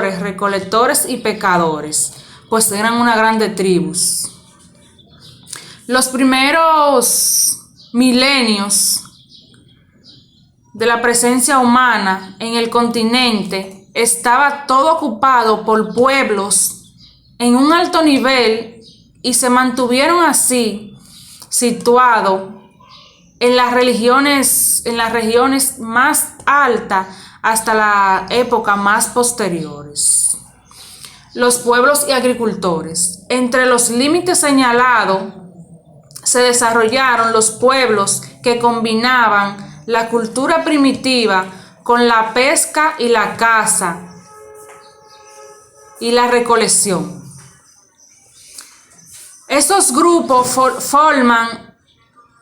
cazadores, recolectores y pescadores, pues eran una grande tribus. Los primeros milenios de la presencia humana en el continente estaba todo ocupado por pueblos en un alto nivel y se mantuvieron así situados en las regiones más altas hasta la época más posteriores. Los pueblos y agricultores. Entre los límites señalados se desarrollaron los pueblos que combinaban la cultura primitiva con la pesca y la caza y la recolección. Esos grupos forman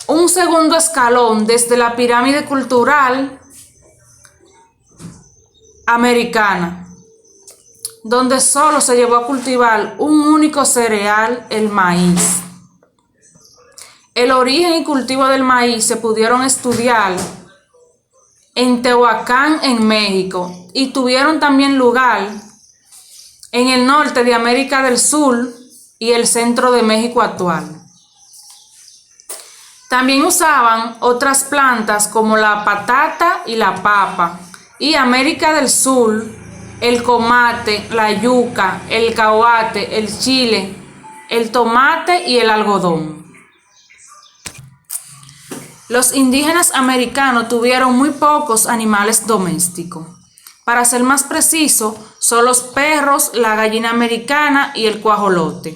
un segundo escalón desde la pirámide cultural americana, donde solo se llevó a cultivar un único cereal, el maíz. El origen y cultivo del maíz se pudieron estudiar en Tehuacán, en México, y tuvieron también lugar en el norte de América del Sur y el centro de México actual. También usaban otras plantas como la patata y la papa, y América del Sur, el tomate, la yuca, el camote, el chile, el tomate y el algodón. Los indígenas americanos tuvieron muy pocos animales domésticos. Para ser más preciso, son los perros, la gallina americana y el cuajolote.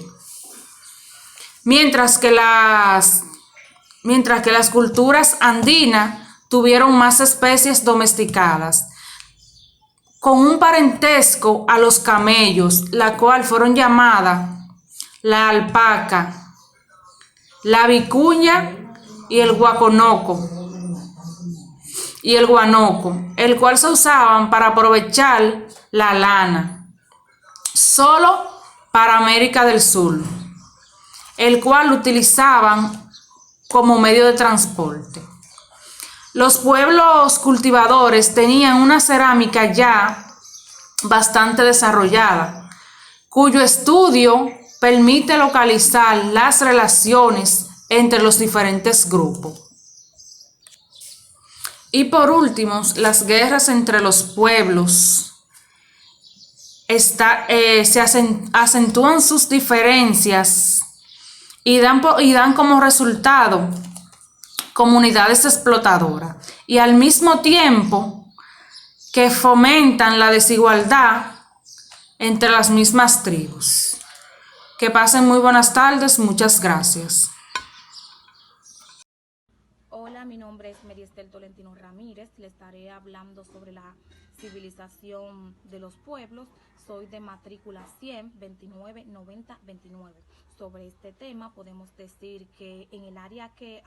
Mientras que las culturas andinas tuvieron más especies domesticadas, con un parentesco a los camellos, la cual fueron llamadas la alpaca, la vicuña y el guanoco, el cual se usaban para aprovechar la lana, solo para América del Sur, el cual lo utilizaban como medio de transporte. Los pueblos cultivadores tenían una cerámica ya bastante desarrollada, cuyo estudio permite localizar las relaciones entre los diferentes grupos. Y por último, las guerras entre los pueblos acentúan sus diferencias y dan como resultado comunidades explotadoras, y al mismo tiempo que fomentan la desigualdad entre las mismas tribus. Que pasen muy buenas tardes, muchas gracias. Hola, mi nombre es Mariestel Tolentino Ramírez, le estaré hablando sobre la civilización de los pueblos. Soy de matrícula 100 29 90 29. Sobre este tema podemos decir que en el área que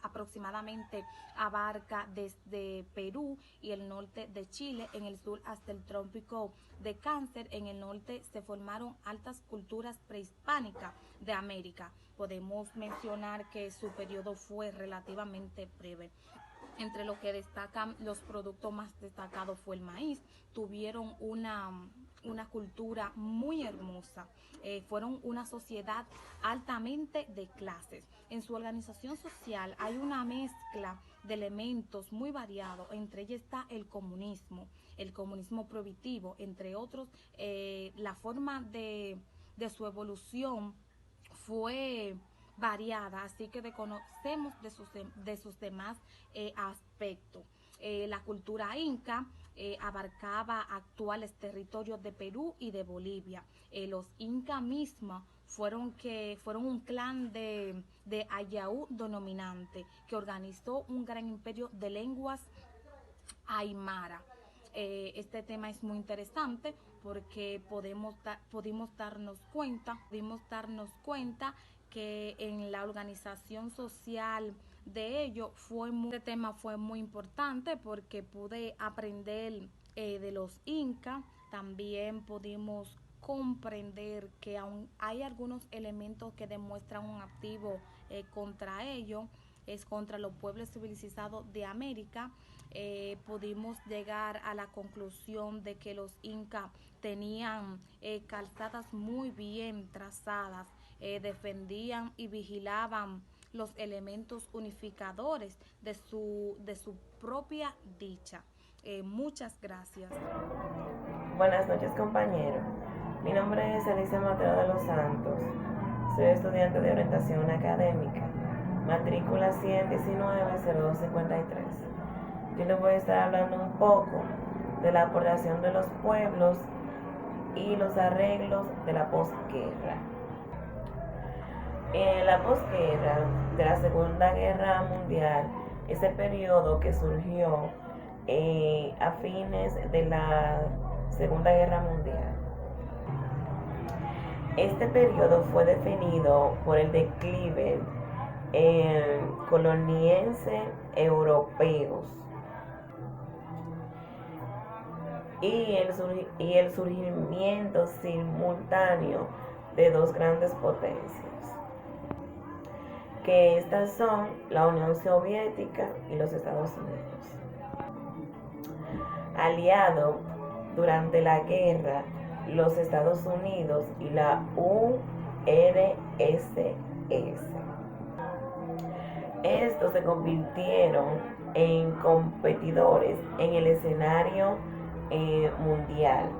aproximadamente abarca desde Perú y el norte de Chile, en el sur hasta el trópico de Cáncer, en el norte se formaron altas culturas prehispánicas de América. Podemos mencionar que su periodo fue relativamente breve. Entre lo que destacan los productos más destacados fue el maíz. Tuvieron una cultura muy hermosa. Fueron una sociedad altamente de clases. En su organización social hay una mezcla de elementos muy variados. Entre ellos está el comunismo prohibitivo, entre otros. La forma de su evolución fue variada, así que desconocemos de sus demás aspectos. La cultura inca abarcaba actuales territorios de Perú y de Bolivia. Los incas mismos fueron un clan de Ayaú dominante que organizó un gran imperio de lenguas aymara. Este tema es muy interesante porque pudimos darnos cuenta que en la organización social de ello este tema fue muy importante porque pude aprender de los incas. También pudimos comprender que aún hay algunos elementos que demuestran un activo contra ello, es contra los pueblos civilizados de América. pudimos llegar a la conclusión de que los incas tenían calzadas muy bien trazadas, defendían y vigilaban los elementos unificadores de su propia dicha. Muchas gracias. Buenas noches, compañeros. Mi nombre es Alicia Mateo de los Santos. Soy estudiante de orientación académica, matrícula 119-0253. Yo les voy a estar hablando un poco de la aportación de los pueblos y los arreglos de la posguerra. La posguerra de la Segunda Guerra Mundial es el periodo que surgió a fines de la Segunda Guerra Mundial. Este periodo fue definido por el declive coloniense europeos y el surgimiento simultáneo de dos grandes potencias, que estas son la Unión Soviética y los Estados Unidos. Aliado durante la guerra, los Estados Unidos y la URSS. Estos se convirtieron en competidores en el escenario mundial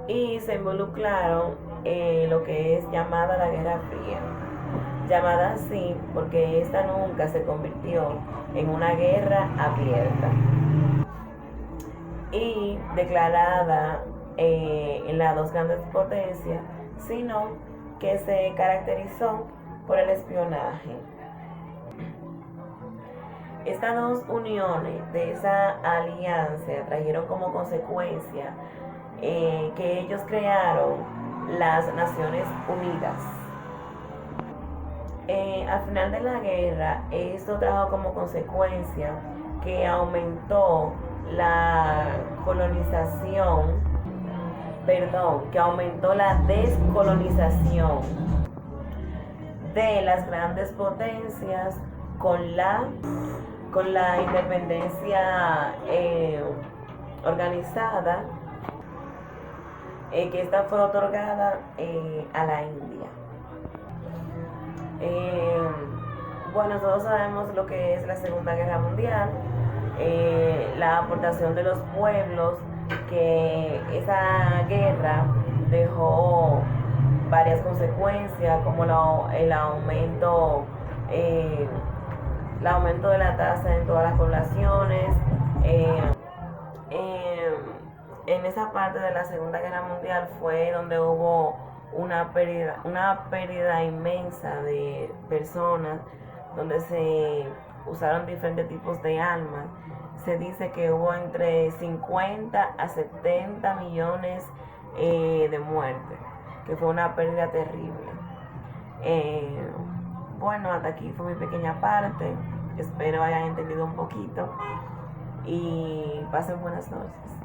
y se involucraron en lo que es llamada la Guerra Fría, llamada así porque esta nunca se convirtió en una guerra abierta y declarada en las dos grandes potencias, sino que se caracterizó por el espionaje. Estas dos uniones de esa alianza trajeron como consecuencia que ellos crearon las Naciones Unidas. Al final de la guerra, esto trajo como consecuencia que aumentó la descolonización de las grandes potencias con la independencia organizada, que esta fue otorgada a la India. Bueno, todos sabemos lo que es la Segunda Guerra Mundial, la aportación de los pueblos, que esa guerra dejó varias consecuencias, como el aumento de la tasa en todas las poblaciones. En esa parte de la Segunda Guerra Mundial fue donde hubo una pérdida inmensa de personas, donde se usaron diferentes tipos de armas. Se dice que hubo entre 50 a 70 millones de muertes, que fue una pérdida terrible. Bueno, hasta aquí fue mi pequeña parte. Espero hayan entendido un poquito y pasen buenas noches.